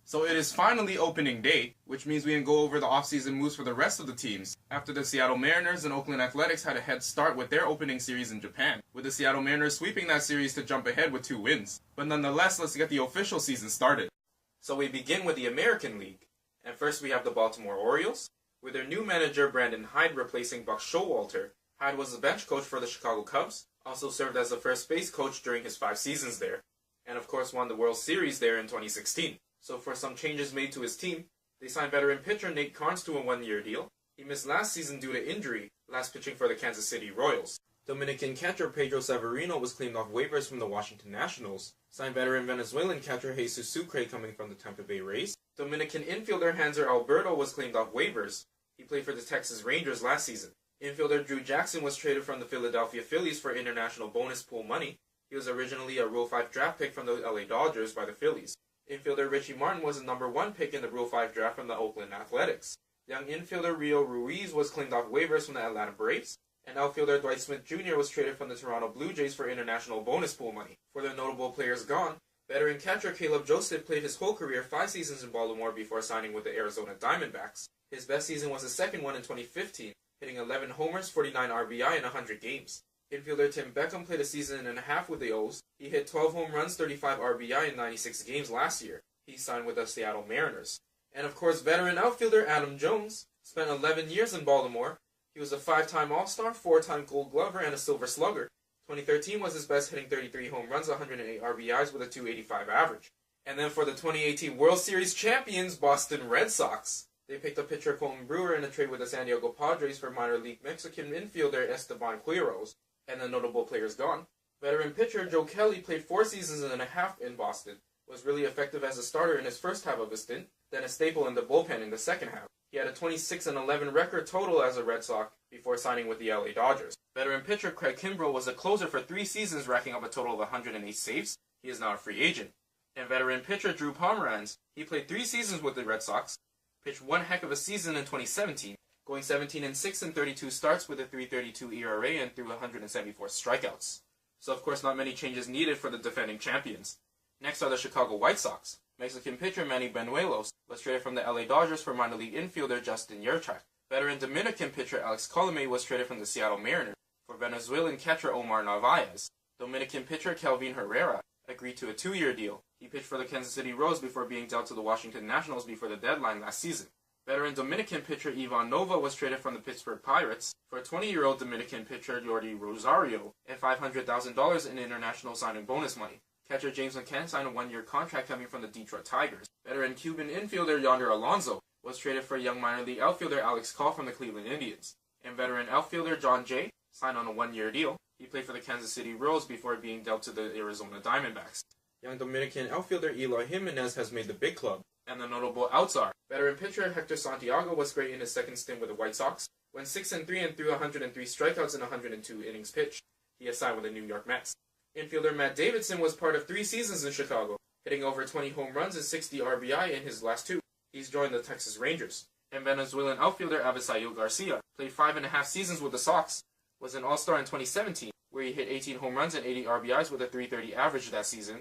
So it is finally opening day, which means we can go over the offseason moves for the rest of the teams. After the Seattle Mariners and Oakland Athletics had a head start with their opening series in Japan, with the Seattle Mariners sweeping that series to jump ahead with 2 wins. But nonetheless, let's get the official season started. So we begin with the American League. And first we have the Baltimore Orioles, with their new manager Brandon Hyde replacing Buck Showalter. Hyde was the bench coach for the Chicago Cubs, also served as the first base coach during his 5 seasons there, and of course won the World Series there in 2016. So for some changes made to his team, they signed veteran pitcher Nate Karns to a 1-year deal. He missed last season due to injury, last pitching for the Kansas City Royals. Dominican catcher Pedro Severino was claimed off waivers from the Washington Nationals. Signed veteran Venezuelan catcher Jesus Sucre coming from the Tampa Bay Rays. Dominican infielder Hanser Alberto was claimed off waivers. He played for the Texas Rangers last season. Infielder Drew Jackson was traded from the Philadelphia Phillies for international bonus pool money. He was originally a Rule 5 draft pick from the LA Dodgers by the Phillies. Infielder Richie Martin was the number 1 pick in the Rule 5 draft from the Oakland Athletics. Young infielder Rio Ruiz was claimed off waivers from the Atlanta Braves. And outfielder Dwight Smith Jr. was traded from the Toronto Blue Jays for international bonus pool money. For the notable players gone, veteran catcher Caleb Joseph played his whole career 5 seasons in Baltimore before signing with the Arizona Diamondbacks. His best season was the second one in 2015, hitting 11 homers, 49 RBI in 100 games. Infielder Tim Beckham played a season and a half with the O's. He hit 12 home runs, 35 RBI in 96 games last year. He signed with the Seattle Mariners. And of course, veteran outfielder Adam Jones spent 11 years in Baltimore. He was a 5-time All-Star, 4-time Gold Glover, and a Silver Slugger. 2013 was his best, hitting 33 home runs, 108 RBIs with a .285 average. And then for the 2018 World Series champions, Boston Red Sox. They picked up pitcher Colton Brewer in a trade with the San Diego Padres for minor league Mexican infielder Esteban Quiroz. And the notable players gone. Veteran pitcher Joe Kelly played 4 seasons and a half in Boston, was really effective as a starter in his first half of his stint, then a staple in the bullpen in the second half. He had a 26-11 record total as a Red Sox before signing with the LA Dodgers. Veteran pitcher Craig Kimbrell was a closer for 3 seasons, racking up a total of 108 saves. He is now a free agent. And veteran pitcher Drew Pomeranz, he played 3 seasons with the Red Sox, pitched one heck of a season in 2017, going 17-6 in 32 starts with a .332 ERA and threw 174 strikeouts. So of course not many changes needed for the defending champions. Next are the Chicago White Sox. Mexican pitcher Manny Banuelos was traded from the LA Dodgers for minor league infielder Justin Yurchak. Veteran Dominican pitcher Alex Colomé was traded from the Seattle Mariners for Venezuelan catcher Omar Narvaez. Dominican pitcher Kelvin Herrera agreed to a 2-year deal. He pitched for the Kansas City Royals before being dealt to the Washington Nationals before the deadline last season. Veteran Dominican pitcher Ivan Nova was traded from the Pittsburgh Pirates for 20-year-old Dominican pitcher Jordi Rosario and $500,000 in international signing bonus money. Catcher James McCann signed a 1-year contract coming from the Detroit Tigers. Veteran Cuban infielder Yonder Alonso was traded for young minor league outfielder Alex Call from the Cleveland Indians. And veteran outfielder John Jay signed on a 1-year deal. He played for the Kansas City Royals before being dealt to the Arizona Diamondbacks. Young Dominican outfielder Eloy Jimenez has made the big club. And the notable outs are, veteran pitcher Hector Santiago was great in his second stint with the White Sox, went 6-3 and threw 103 strikeouts in 102 innings pitched. He has signed with the New York Mets. Infielder Matt Davidson was part of 3 seasons in Chicago, hitting over 20 home runs and 60 RBI in his last 2. He's joined the Texas Rangers. And Venezuelan outfielder Avisail Garcia played 5.5 seasons with the Sox, was an All-Star in 2017, where he hit 18 home runs and 80 RBIs with a .330 average that season.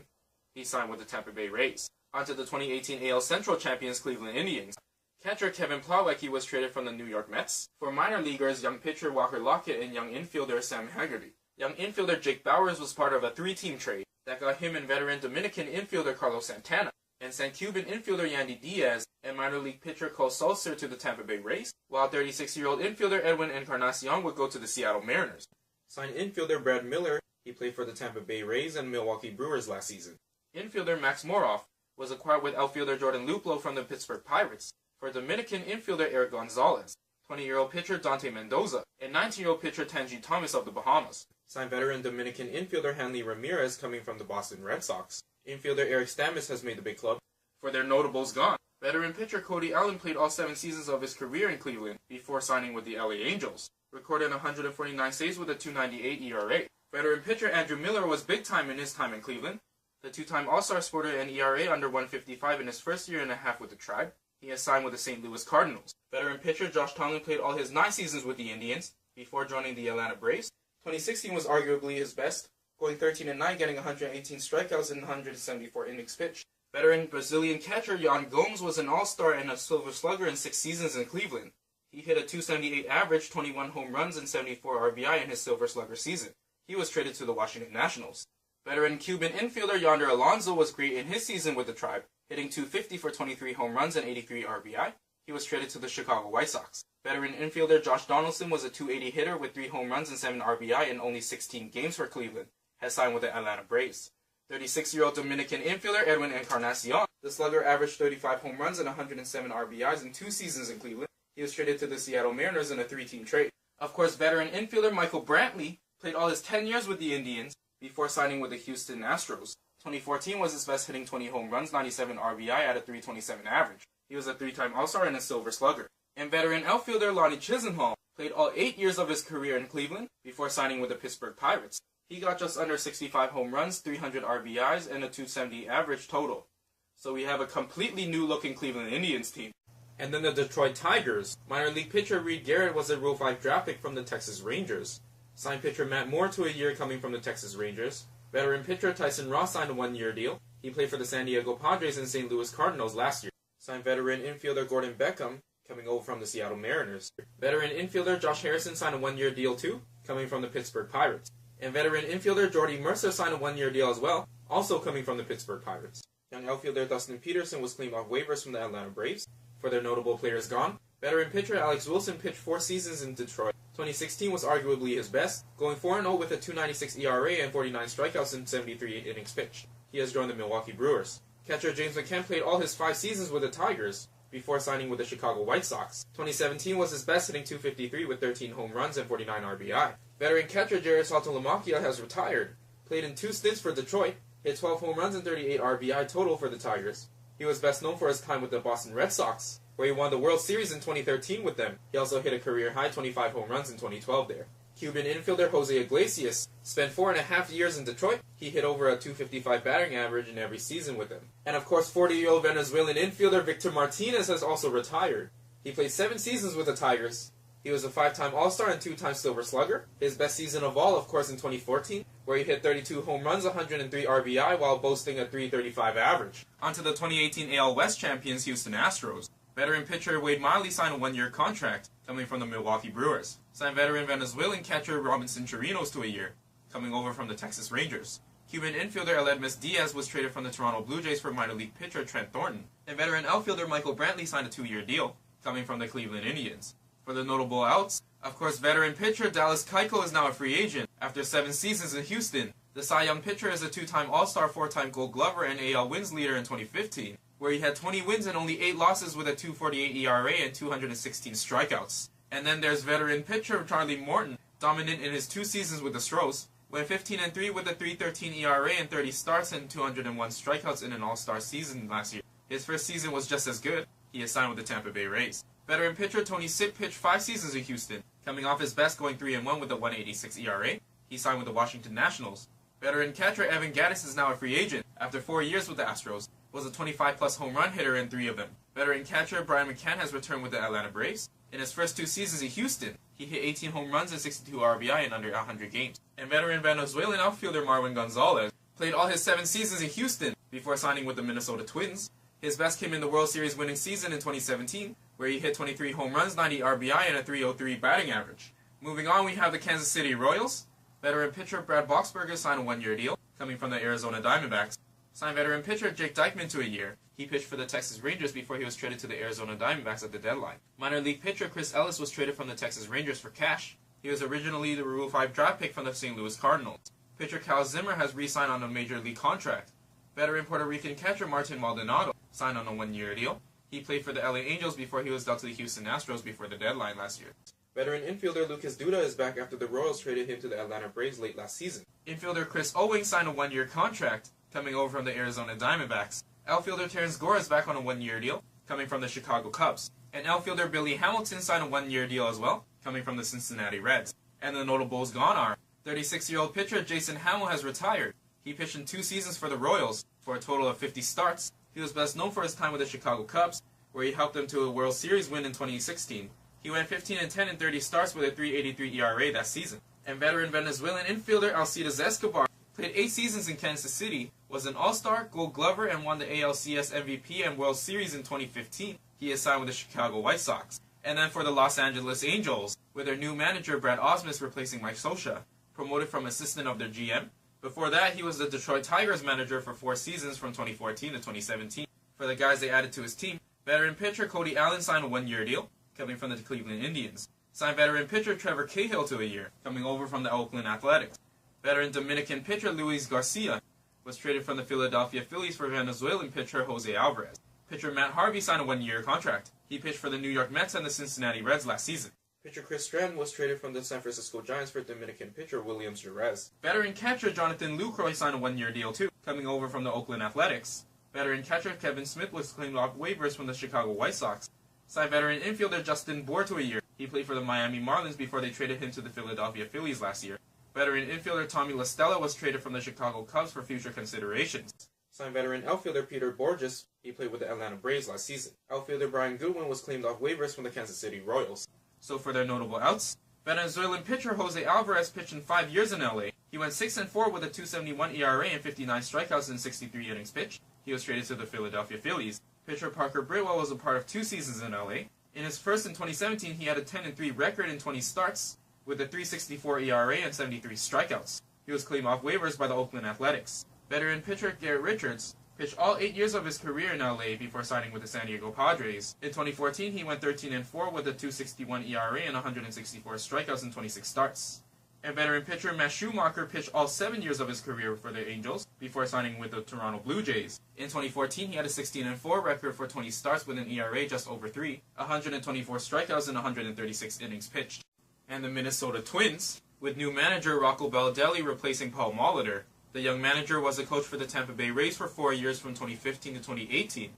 He signed with the Tampa Bay Rays. On to the 2018 AL Central champions Cleveland Indians. Catcher Kevin Plawecki was traded from the New York Mets for minor leaguers young pitcher Walker Lockett and young infielder Sam Haggerty. Young infielder Jake Bowers was part of a 3-team trade that got him and veteran Dominican infielder Carlos Santana, and sent Cuban infielder Yandy Diaz and minor league pitcher Cole Sulser to the Tampa Bay Rays, while 36-year-old infielder Edwin Encarnacion would go to the Seattle Mariners. Signed infielder Brad Miller, he played for the Tampa Bay Rays and Milwaukee Brewers last season. Infielder Max Moroff was acquired with outfielder Jordan Luplow from the Pittsburgh Pirates for Dominican infielder Eric Gonzalez, 20-year-old pitcher Dante Mendoza, and 19-year-old pitcher Tangi Thomas of the Bahamas. Signed veteran Dominican infielder Hanley Ramirez coming from the Boston Red Sox. Infielder Eric Stammes has made the big club. For their notables gone, veteran pitcher Cody Allen played all 7 seasons of his career in Cleveland before signing with the LA Angels. Recorded 149 saves with a .298 ERA. Veteran pitcher Andrew Miller was big time in his time in Cleveland. The 2-time All-Star sported an ERA under 155 in his first year and a half with the Tribe. He has signed with the St. Louis Cardinals. Veteran pitcher Josh Tomlin played all his 9 seasons with the Indians before joining the Atlanta Braves. 2016 was arguably his best, going 13-9, getting 118 strikeouts and 174 innings pitched. Veteran Brazilian catcher Yan Gomes was an all-star and a Silver Slugger in 6 seasons in Cleveland. He hit a .278 average, 21 home runs, and 74 RBI in his Silver Slugger season. He was traded to the Washington Nationals. Veteran Cuban infielder Yonder Alonso was great in his season with the Tribe, hitting .250 for 23 home runs and 83 RBI. He was traded to the Chicago White Sox. Veteran infielder Josh Donaldson was a .280 hitter with 3 home runs and 7 RBI in only 16 games for Cleveland, has signed with the Atlanta Braves. 36-year-old Dominican infielder Edwin Encarnacion. The slugger averaged 35 home runs and 107 RBIs in 2 seasons in Cleveland. He was traded to the Seattle Mariners in a 3-team trade. Of course, veteran infielder Michael Brantley played all his 10 years with the Indians before signing with the Houston Astros. 2014 was his best, hitting 20 home runs, 97 RBI at a .327 average. He was a 3-time All-Star and a Silver Slugger. And veteran outfielder Lonnie Chisenhall played all 8 years of his career in Cleveland before signing with the Pittsburgh Pirates. He got just under 65 home runs, 300 RBIs, and a .270 average total. So we have a completely new-looking Cleveland Indians team. And then the Detroit Tigers. Minor league pitcher Reed Garrett was a Rule 5 draft pick from the Texas Rangers. Signed pitcher Matt Moore to a year coming from the Texas Rangers. Veteran pitcher Tyson Ross signed a 1-year deal. He played for the San Diego Padres and St. Louis Cardinals last year. Signed veteran infielder Gordon Beckham, coming over from the Seattle Mariners. Veteran infielder Josh Harrison signed a 1-year deal too, coming from the Pittsburgh Pirates. And veteran infielder Jordy Mercer signed a 1-year deal as well, also coming from the Pittsburgh Pirates. Young outfielder Dustin Peterson was claimed off waivers from the Atlanta Braves. For their notable players gone, veteran pitcher Alex Wilson pitched 4 seasons in Detroit. 2016 was arguably his best, going 4-0 with a .296 ERA and 49 strikeouts in 73 innings pitched. He has joined the Milwaukee Brewers. Catcher James McCann played all his 5 seasons with the Tigers before signing with the Chicago White Sox. 2017 was his best, hitting .253 with 13 home runs and 49 RBI. Veteran catcher Jairus Saltalamacchia has retired, played in 2 stints for Detroit, hit 12 home runs and 38 RBI total for the Tigers. He was best known for his time with the Boston Red Sox, where he won the World Series in 2013 with them. He also hit a career-high 25 home runs in 2012 there. Cuban infielder Jose Iglesias spent 4.5 years in Detroit. He hit over a .255 batting average in every season with them. And of course, 40-year-old Venezuelan infielder Victor Martinez has also retired. He played 7 seasons with the Tigers. He was a 5-time All-Star and 2-time Silver Slugger. His best season of all, of course, in 2014, where he hit 32 home runs, 103 RBI, while boasting a .335 average. On to the 2018 AL West champions Houston Astros. Veteran pitcher Wade Miley signed a 1-year contract, coming from the Milwaukee Brewers. Signed veteran Venezuelan catcher Robinson Chirinos to a year, coming over from the Texas Rangers. Cuban infielder Aledmus Diaz was traded from the Toronto Blue Jays for minor league pitcher Trent Thornton. And veteran outfielder Michael Brantley signed a 2-year deal, coming from the Cleveland Indians. For the notable outs, of course, veteran pitcher Dallas Keuchel is now a free agent after 7 seasons in Houston. The Cy Young pitcher is a 2-time All-Star, 4-time Gold Glover, and AL wins leader in 2015, where he had 20 wins and only 8 losses with a .248 ERA and 216 strikeouts. And then there's veteran pitcher Charlie Morton, dominant in his 2 seasons with the Stros, went 15-3 with a .313 ERA and 30 starts and 201 strikeouts in an All-Star season last year. His first season was just as good. He is signed with the Tampa Bay Rays. Veteran pitcher Tony Sipp pitched 5 seasons in Houston, coming off his best, going 3-1 with a .186 ERA. He signed with the Washington Nationals. Veteran catcher Evan Gattis is now a free agent after 4 years with the Astros. Was a 25-plus home run hitter in 3 of them. Veteran catcher Brian McCann has returned with the Atlanta Braves. In his first 2 seasons in Houston, he hit 18 home runs and 62 RBI in under 100 games. And veteran Venezuelan outfielder Marwin Gonzalez played all his 7 seasons in Houston before signing with the Minnesota Twins. His best came in the World Series winning season in 2017, where he hit 23 home runs, 90 RBI, and a .303 batting average. Moving on, we have the Kansas City Royals. Veteran pitcher Brad Boxberger signed a 1-year deal, coming from the Arizona Diamondbacks. Signed veteran pitcher Jake Dykman to a year. He pitched for the Texas Rangers before he was traded to the Arizona Diamondbacks at the deadline. Minor league pitcher Chris Ellis was traded from the Texas Rangers for cash. He was originally the Rule 5 draft pick from the St. Louis Cardinals. Pitcher Cal Zimmer has re-signed on a major league contract. Veteran Puerto Rican catcher Martin Maldonado signed on a 1-year deal. He played for the LA Angels before he was dealt to the Houston Astros before the deadline last year. Veteran infielder Lucas Duda is back after the Royals traded him to the Atlanta Braves late last season. Infielder Chris Owings signed a 1-year contract, coming over from the Arizona Diamondbacks. Outfielder Terrence Gore is back on a 1-year deal, coming from the Chicago Cubs. And outfielder Billy Hamilton signed a 1-year deal as well, coming from the Cincinnati Reds. And the notables gone are, 36-year-old pitcher Jason Hamill has retired. He pitched in 2 seasons for the Royals, for a total of 50 starts. He was best known for his time with the Chicago Cubs, where he helped them to a World Series win in 2016. He went 15-10 in 30 starts with a .383 ERA that season. And veteran Venezuelan infielder Alcides Escobar Played 8 seasons in Kansas City, was an All-Star, Gold Glover, and won the ALCS MVP and World Series in 2015. He is signed with the Chicago White Sox. And then for the Los Angeles Angels, with their new manager Brad Osmus replacing Mike Scioscia, promoted from assistant of their GM. Before that, he was the Detroit Tigers manager for 4 seasons from 2014 to 2017. For the guys they added to his team, veteran pitcher Cody Allen signed a 1-year deal, coming from the Cleveland Indians. Signed veteran pitcher Trevor Cahill to a year, coming over from the Oakland Athletics. Veteran Dominican pitcher Luis Garcia was traded from the Philadelphia Phillies for Venezuelan pitcher Jose Alvarez. Pitcher Matt Harvey signed a 1-year contract. He pitched for the New York Mets and the Cincinnati Reds last season. Pitcher Chris Stratton was traded from the San Francisco Giants for Dominican pitcher Williams Jerez. Veteran catcher Jonathan Lucroy signed a 1-year deal too, coming over from the Oakland Athletics. Veteran catcher Kevin Smith was claimed off waivers from the Chicago White Sox. Signed veteran infielder Justin Bour to a year. He played for the Miami Marlins before they traded him to the Philadelphia Phillies last year. Veteran infielder Tommy La Stella was traded from the Chicago Cubs for future considerations. Signed veteran outfielder Peter Borges. He played with the Atlanta Braves last season. Outfielder Brian Goodwin was claimed off waivers from the Kansas City Royals. So for their notable outs, Venezuelan pitcher Jose Alvarez pitched in 5 years in LA. He went 6-4 with a 2.71 ERA and 59 strikeouts in 63 innings pitched. He was traded to the Philadelphia Phillies. Pitcher Parker Bridwell was a part of 2 seasons in LA. In his first in 2017, he had a 10-3 record in 20 starts, with a 3.64 ERA and 73 strikeouts. He was claimed off waivers by the Oakland Athletics. Veteran pitcher Garrett Richards pitched all 8 years of his career in LA before signing with the San Diego Padres. In 2014, he went 13-4 with a 2.61 ERA and 164 strikeouts in 26 starts. And veteran pitcher Matt Schumacher pitched all 7 years of his career for the Angels before signing with the Toronto Blue Jays. In 2014, he had a 16-4 record for 20 starts with an ERA just over 3, 124 strikeouts and 136 innings pitched. And the Minnesota Twins, with new manager Rocco Baldelli replacing Paul Molitor. The young manager was a coach for the Tampa Bay Rays for 4 years from 2015 to 2018.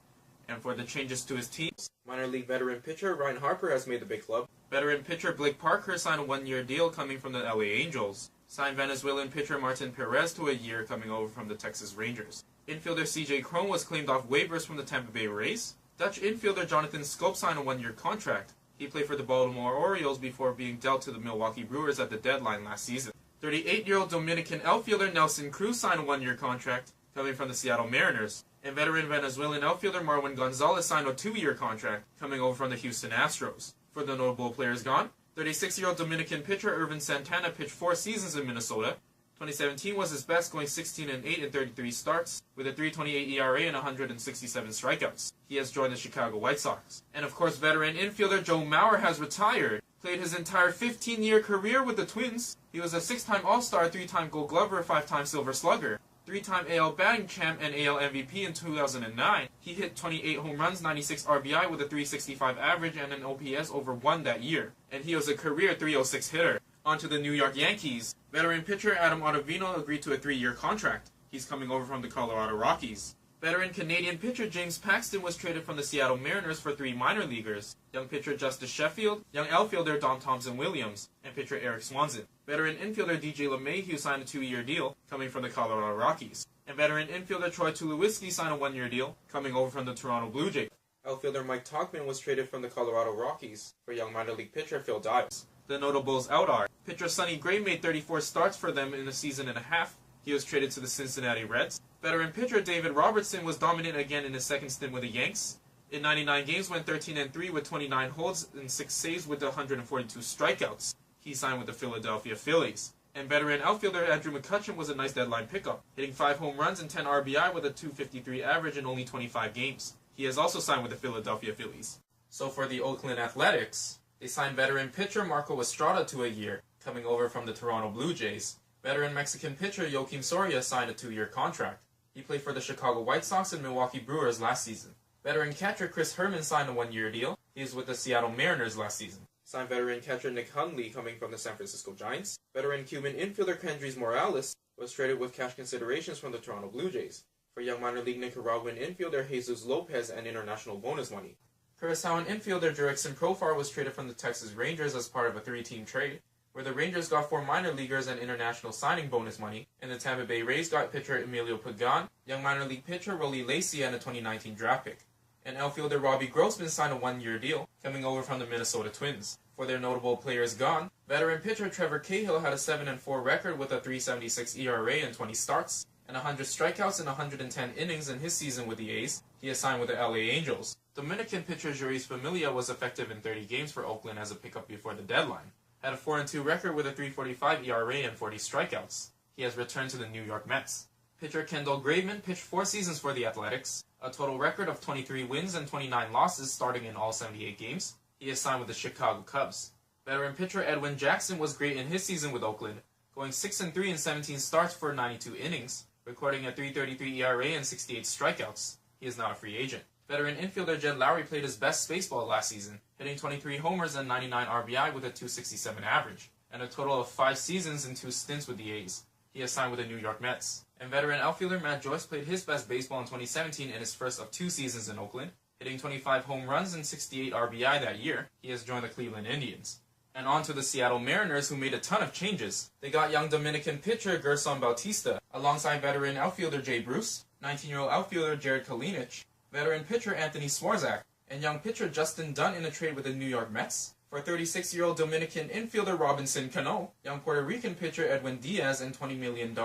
And for the changes to his teams, minor league veteran pitcher Ryan Harper has made the big club. Veteran pitcher Blake Parker signed a 1-year deal coming from the LA Angels. Signed Venezuelan pitcher Martin Perez to a year coming over from the Texas Rangers. Infielder CJ Cron was claimed off waivers from the Tampa Bay Rays. Dutch infielder Jonathan Schoop signed a 1-year contract. He played for the Baltimore Orioles before being dealt to the Milwaukee Brewers at the deadline last season. 38-year-old Dominican outfielder Nelson Cruz signed a 1-year contract, coming from the Seattle Mariners. And veteran Venezuelan outfielder Marwin Gonzalez signed a 2-year contract, coming over from the Houston Astros. For the notable players gone, 36-year-old Dominican pitcher Irvin Santana pitched 4 seasons in Minnesota. 2017 was his best, going 16-8 in 33 starts, with a 3.28 ERA and 167 strikeouts. He has joined the Chicago White Sox. And of course, veteran infielder Joe Mauer has retired. Played his entire 15-year career with the Twins. He was a 6-time All-Star, 3-time Gold Glover, 5-time Silver Slugger, 3-time AL batting champ and AL MVP in 2009. He hit 28 home runs, 96 RBI with a 365 average and an OPS over 1 that year. And he was a career 306 hitter. On to the New York Yankees. Veteran pitcher Adam Ottavino agreed to a 3-year contract. He's coming over from the Colorado Rockies. Veteran Canadian pitcher James Paxton was traded from the Seattle Mariners for 3 minor leaguers. Young pitcher Justice Sheffield, young outfielder Dom Thompson-Williams, and pitcher Eric Swanson. Veteran infielder DJ LeMahieu signed a 2-year deal, coming from the Colorado Rockies. And veteran infielder Troy Tulowitzki signed a 1-year deal, coming over from the Toronto Blue Jays. Outfielder Mike Tauchman was traded from the Colorado Rockies for young minor league pitcher Phil Dives. The notables out are, pitcher Sonny Gray made 34 starts for them in a season and a half. He was traded to the Cincinnati Reds. Veteran pitcher David Robertson was dominant again in his second stint with the Yanks. In 99 games, went 13-3 with 29 holds and 6 saves with 142 strikeouts. He signed with the Philadelphia Phillies. And veteran outfielder Andrew McCutchen was a nice deadline pickup, hitting 5 home runs and 10 RBI with a 253 average in only 25 games. He has also signed with the Philadelphia Phillies. So for the Oakland Athletics, they signed veteran pitcher Marco Estrada to a year, coming over from the Toronto Blue Jays. Veteran Mexican pitcher Joakim Soria signed a 2-year contract. He played for the Chicago White Sox and Milwaukee Brewers last season. Veteran catcher Chris Herman signed a 1-year deal. He was with the Seattle Mariners last season. Signed veteran catcher Nick Hundley coming from the San Francisco Giants. Veteran Cuban infielder Kendrys Morales was traded with cash considerations from the Toronto Blue Jays for young minor league Nicaraguan infielder Jesus Lopez and international bonus money. Curaçaoan infielder Jurickson Profar was traded from the Texas Rangers as part of a 3-team trade, where the Rangers got 4 minor leaguers and international signing bonus money, and the Tampa Bay Rays got pitcher Emilio Pagan, young minor league pitcher Rollie Lacey, and a 2019 draft pick. And outfielder Robbie Grossman signed a 1-year deal, coming over from the Minnesota Twins. For their notable players gone, veteran pitcher Trevor Cahill had a 7-4 record with a 3.76 ERA in 20 starts and 100 strikeouts in 110 innings in his season with the A's. He is signed with the LA Angels. Dominican pitcher Jeurys Familia was effective in 30 games for Oakland as a pickup before the deadline. Had a 4-2 record with a 3.45 ERA and 40 strikeouts. He has returned to the New York Mets. Pitcher Kendall Graveman pitched 4 seasons for the Athletics, a total record of 23 wins and 29 losses starting in all 78 games. He is signed with the Chicago Cubs. Veteran pitcher Edwin Jackson was great in his season with Oakland, going 6-3 in 17 starts for 92 innings, recording a 3.33 ERA and 68 strikeouts. He is now a free agent. Veteran infielder Jed Lowry played his best baseball last season, hitting 23 homers and 99 RBI with a 2.67 average, and a total of 5 seasons and 2 stints with the A's. He is signed with the New York Mets. And veteran outfielder Matt Joyce played his best baseball in 2017 in his first of 2 seasons in Oakland, hitting 25 home runs and 68 RBI that year. He has joined the Cleveland Indians. And on to the Seattle Mariners, who made a ton of changes. They got young Dominican pitcher Gerson Bautista, alongside veteran outfielder Jay Bruce, 19-year-old outfielder Jared Kalinic, veteran pitcher Anthony Swarzak, and young pitcher Justin Dunn in a trade with the New York Mets. For 36-year-old Dominican infielder Robinson Cano, young Puerto Rican pitcher Edwin Diaz, and $20 million.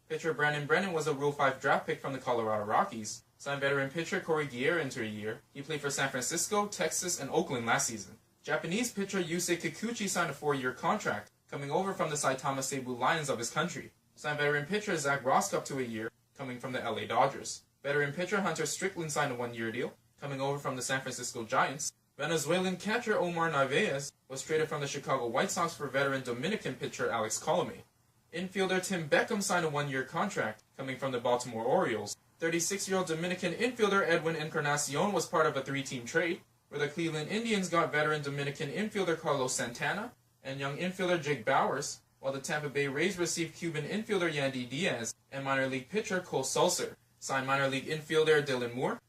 Pitcher Brandon Brennan was a Rule 5 draft pick from the Colorado Rockies. Signed veteran pitcher Corey Guerra into a year. He played for San Francisco, Texas, and Oakland last season. Japanese pitcher Yusei Kikuchi signed a 4-year contract, coming over from the Saitama Seibu Lions of his country. Signed veteran pitcher Zach Roskup to a year, coming from the LA Dodgers. Veteran pitcher Hunter Strickland signed a 1-year deal, coming over from the San Francisco Giants. Venezuelan catcher Omar Narvaez was traded from the Chicago White Sox for veteran Dominican pitcher Alex Colomé. Infielder Tim Beckham signed a 1-year contract, coming from the Baltimore Orioles. 36-year-old Dominican infielder Edwin Encarnacion was part of a 3-team trade, where the Cleveland Indians got veteran Dominican infielder Carlos Santana and young infielder Jake Bowers, while the Tampa Bay Rays received Cuban infielder Yandy Diaz and minor league pitcher Cole Sulser. Signed minor league infielder Dylan Moore.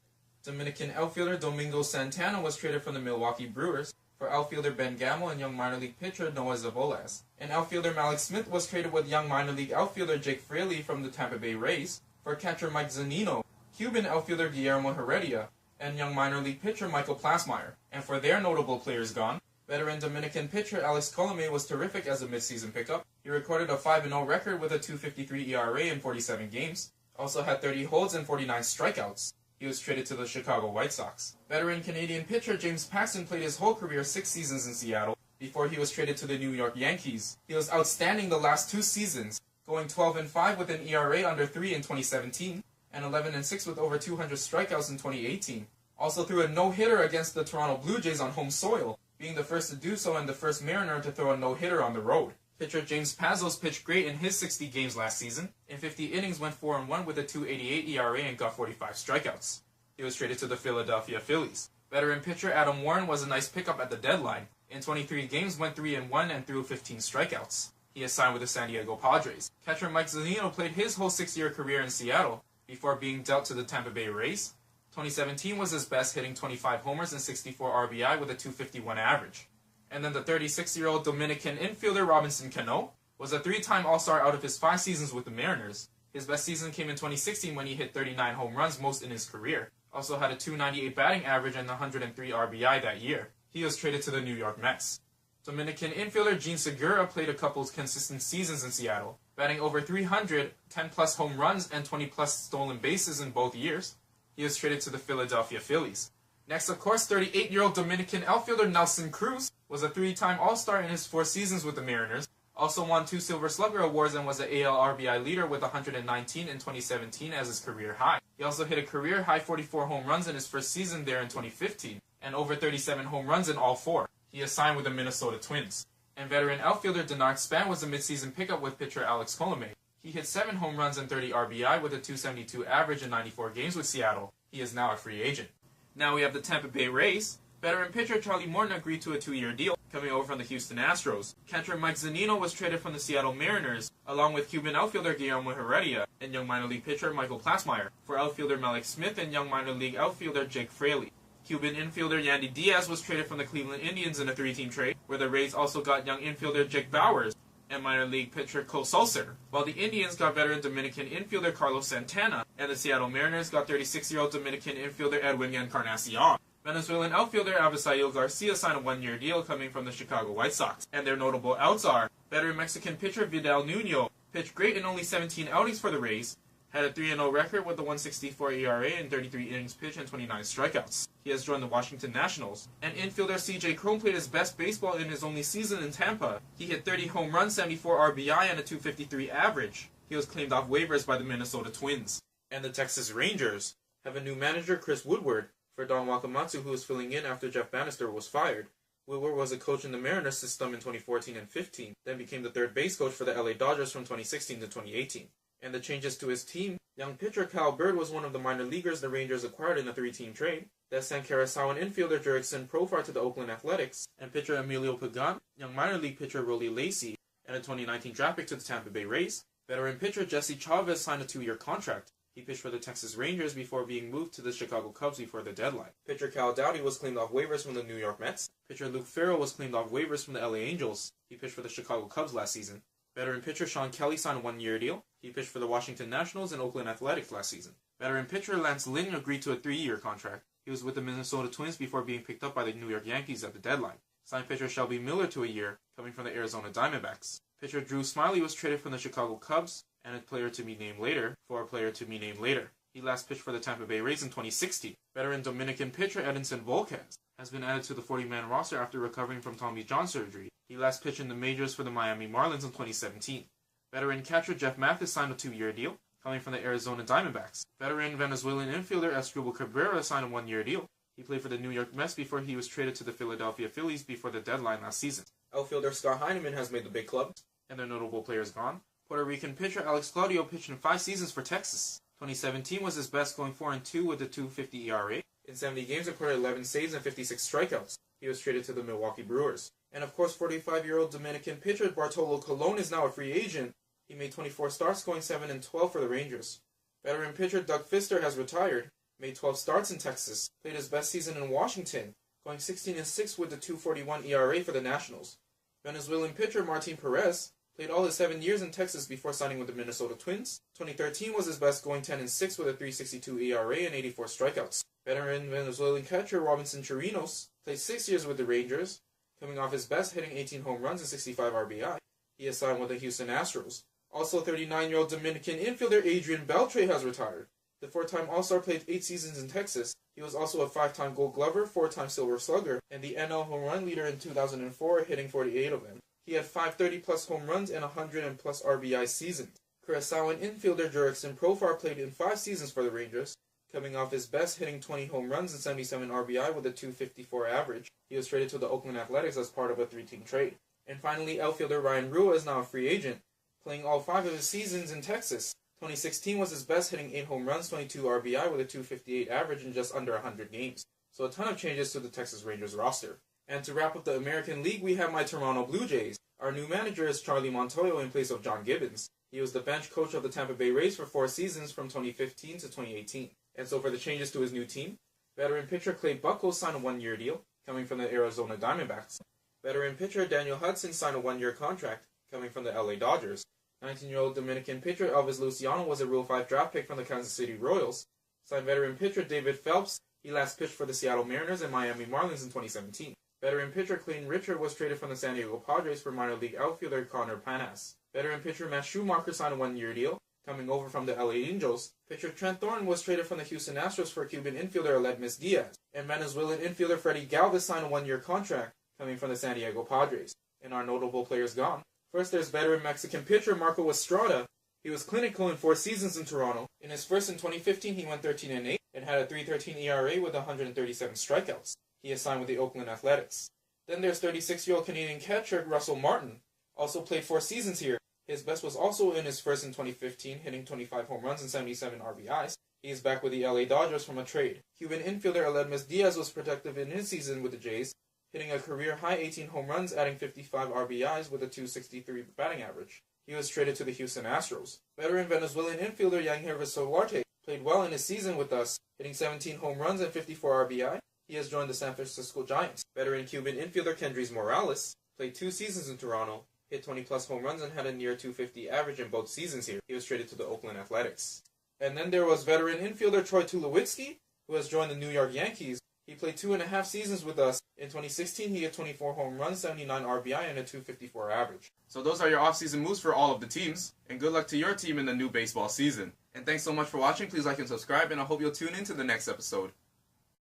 Dominican outfielder Domingo Santana was traded from the Milwaukee Brewers for outfielder Ben Gamel and young minor league pitcher Noah Zavolas. And outfielder Malik Smith was traded with young minor league outfielder Jake Fraley from the Tampa Bay Rays for catcher Mike Zunino, Cuban outfielder Guillermo Heredia, and young minor league pitcher Michael Plasmeyer. And for their notable players gone, veteran Dominican pitcher Alex Colomé was terrific as a midseason pickup. He recorded a 5-0 record with a 2.53 ERA in 47 games. Also had 30 holds and 49 strikeouts. He was traded to the Chicago White Sox. Veteran Canadian pitcher James Paxton played his whole career 6 seasons in Seattle before he was traded to the New York Yankees. He was outstanding the last 2 seasons, going 12-5 with an ERA under 3 in 2017 and 11-6 with over 200 strikeouts in 2018. Also threw a no-hitter against the Toronto Blue Jays on home soil, being the first to do so and the first Mariner to throw a no-hitter on the road. Pitcher James Pazos pitched great in his 60 games last season. In 50 innings, went 4-1 with a 2.88 ERA and got 45 strikeouts. He was traded to the Philadelphia Phillies. Veteran pitcher Adam Warren was a nice pickup at the deadline. In 23 games, went 3-1 and threw 15 strikeouts. He is signed with the San Diego Padres. Catcher Mike Zunino played his whole 6-year career in Seattle before being dealt to the Tampa Bay Rays. 2017 was his best, hitting 25 homers and 64 RBI with a 2.51 average. And then the 36-year-old Dominican infielder Robinson Cano was a 3-time All-Star out of his 5 seasons with the Mariners. His best season came in 2016 when he hit 39 home runs, most in his career. Also had a 2.98 batting average and 103 RBI that year. He was traded to the New York Mets. Dominican infielder Gene Segura played a couple consistent seasons in Seattle, batting over 300, 10-plus home runs, and 20-plus stolen bases in both years. He was traded to the Philadelphia Phillies. Next, of course, 38-year-old Dominican outfielder Nelson Cruz was a 3-time All-Star in his 4 seasons with the Mariners, also won 2 Silver Slugger awards and was an AL RBI leader with 119 in 2017 as his career high. He also hit a career-high 44 home runs in his first season there in 2015, and over 37 home runs in all 4. He is signed with the Minnesota Twins. And veteran outfielder Denard Span was a midseason pickup with pitcher Alex Colomé. He hit 7 home runs and 30 RBI with a 2.72 average in 94 games with Seattle. He is now a free agent. Now we have the Tampa Bay Rays. Veteran pitcher Charlie Morton agreed to a 2-year deal, coming over from the Houston Astros. Catcher Mike Zunino was traded from the Seattle Mariners, along with Cuban outfielder Guillermo Heredia and young minor league pitcher Michael Plasmeyer, for outfielder Malik Smith and young minor league outfielder Jake Fraley. Cuban infielder Yandy Diaz was traded from the Cleveland Indians in a 3-team trade, where the Rays also got young infielder Jake Bowers and minor league pitcher Cole Sulser, while the Indians got veteran Dominican infielder Carlos Santana, and the Seattle Mariners got 36-year-old Dominican infielder Edwin Encarnacion. Venezuelan outfielder Avisail Garcia signed a one-year deal coming from the Chicago White Sox, and their notable outs are veteran Mexican pitcher Vidal Nuno, pitched great in only 17 outings for the Rays, had a 3-0 record with a 1.64 ERA in 33 innings pitched and 29 strikeouts. He has joined the Washington Nationals. And infielder CJ Cron played his best baseball in his only season in Tampa. He hit 30 home runs, 74 RBI, and a .253 average. He was claimed off waivers by the Minnesota Twins. And the Texas Rangers have a new manager, Chris Woodward, for Don Wakamatsu, who is filling in after Jeff Bannister was fired. Woodward was a coach in the Mariners system in 2014 and 15, then became the third base coach for the LA Dodgers from 2016 to 2018. And the changes to his team, young pitcher Kyle Bird was one of the minor leaguers the Rangers acquired in a 3-team trade. That sent Curaçaoan infielder Jurickson Profar to the Oakland Athletics, and pitcher Emilio Pagan, young minor league pitcher Rolly Lacy, and a 2019 draft pick to the Tampa Bay Rays. Veteran pitcher Jesse Chavez signed a 2-year contract. He pitched for the Texas Rangers before being moved to the Chicago Cubs before the deadline. Pitcher Cal Dowdy was claimed off waivers from the New York Mets. Pitcher Luke Farrell was claimed off waivers from the LA Angels. He pitched for the Chicago Cubs last season. Veteran pitcher Sean Kelly signed a one-year deal. He pitched for the Washington Nationals and Oakland Athletics last season. Veteran pitcher Lance Lynn agreed to a 3-year contract. He was with the Minnesota Twins before being picked up by the New York Yankees at the deadline. Signed pitcher Shelby Miller to a year, coming from the Arizona Diamondbacks. Pitcher Drew Smyly was traded from the Chicago Cubs, and a player to be named later, for a player to be named later. He last pitched for the Tampa Bay Rays in 2016. Veteran Dominican pitcher Edinson Volquez has been added to the 40-man roster after recovering from Tommy John surgery. He last pitched in the majors for the Miami Marlins in 2017. Veteran catcher Jeff Mathis signed a 2-year deal, coming from the Arizona Diamondbacks. Veteran Venezuelan infielder Asdrubal Cabrera signed a 1-year deal. He played for the New York Mets before he was traded to the Philadelphia Phillies before the deadline last season. Outfielder Scott Heineman has made the big club, and their notable players gone. Puerto Rican pitcher Alex Claudio pitched in 5 seasons for Texas. 2017 was his best, going 4-2 with a .250 ERA. In 70 games, recorded 11 saves and 56 strikeouts. He was traded to the Milwaukee Brewers. And of course, 45-year-old Dominican pitcher Bartolo Colon is now a free agent. He made 24 starts, going 7-12 for the Rangers. Veteran pitcher Doug Fister has retired, made 12 starts in Texas, played his best season in Washington, going 16-6 with a .241 ERA for the Nationals. Venezuelan pitcher Martin Perez played all his 7 years in Texas before signing with the Minnesota Twins. 2013 was his best, going 10-6 with a .362 ERA and 84 strikeouts. Veteran Venezuelan catcher Robinson Chirinos played 6 years with the Rangers, coming off his best, hitting 18 home runs and 65 RBI. He is signed with the Houston Astros. Also, 39-year-old Dominican infielder Adrian Beltre has retired. The 4-time All-Star played 8 seasons in Texas. He was also a 5-time Gold Glover, 4-time Silver Slugger, and the NL home run leader in 2004, hitting 48 of them. He had 5 30-plus home runs and 100-plus RBI seasons. Curaçaoan infielder Jurickson Profar played in 5 seasons for the Rangers, coming off his best, hitting 20 home runs and 77 RBI with a .254 average. He was traded to the Oakland Athletics as part of a 3-team trade. And finally, outfielder Ryan Rua is now a free agent, playing all 5 of his seasons in Texas. 2016 was his best, hitting 8 home runs, 22 RBI with a .258 average in just under 100 games. So a ton of changes to the Texas Rangers roster. And to wrap up the American League, we have my Toronto Blue Jays. Our new manager is Charlie Montoyo in place of John Gibbons. He was the bench coach of the Tampa Bay Rays for 4 seasons from 2015 to 2018. And so for the changes to his new team, veteran pitcher Clay Buchholz signed a 1-year deal, coming from the Arizona Diamondbacks. Veteran pitcher Daniel Hudson signed a 1-year contract, coming from the LA Dodgers. 19-year-old Dominican pitcher Elvis Luciano was a Rule 5 draft pick from the Kansas City Royals. Signed veteran pitcher David Phelps. He last pitched for the Seattle Mariners and Miami Marlins in 2017. Veteran pitcher Clayton Richard was traded from the San Diego Padres for minor league outfielder Connor Panas. Veteran pitcher Matt Schumacher signed a 1-year deal, coming over from the LA Angels. Pitcher Trent Thornton was traded from the Houston Astros for Cuban infielder Aledmys Diaz. And Venezuelan infielder Freddie Galvis signed a 1-year contract, coming from the San Diego Padres. And our notable players gone. First, there's veteran Mexican pitcher Marco Estrada. He was clinical in 4 seasons in Toronto. In his first in 2015, he went 13-8 and had a .313 ERA with 137 strikeouts. He is signed with the Oakland Athletics. Then there's 36-year-old Canadian catcher Russell Martin. Also played 4 seasons here. His best was also in his first in 2015, hitting 25 home runs and 77 RBIs. He is back with the LA Dodgers from a trade. Cuban infielder Aledmys Diaz was productive in his season with the Jays, hitting a career-high 18 home runs, adding 55 RBIs with a .263 batting average. He was traded to the Houston Astros. Veteran Venezuelan infielder Yangervis Solarte played well in his season with us, hitting 17 home runs and 54 RBI. He has joined the San Francisco Giants. Veteran Cuban infielder Kendrys Morales played 2 seasons in Toronto, hit 20-plus home runs, and had a near .250 average in both seasons here. He was traded to the Oakland Athletics. And then there was veteran infielder Troy Tulowitzki, who has joined the New York Yankees. He played 2.5 seasons with us. In 2016, he hit 24 home runs, 79 RBI, and a .254 average. So those are your offseason moves for all of the teams. And good luck to your team in the new baseball season. And thanks so much for watching. Please like and subscribe, and I hope you'll tune in to the next episode.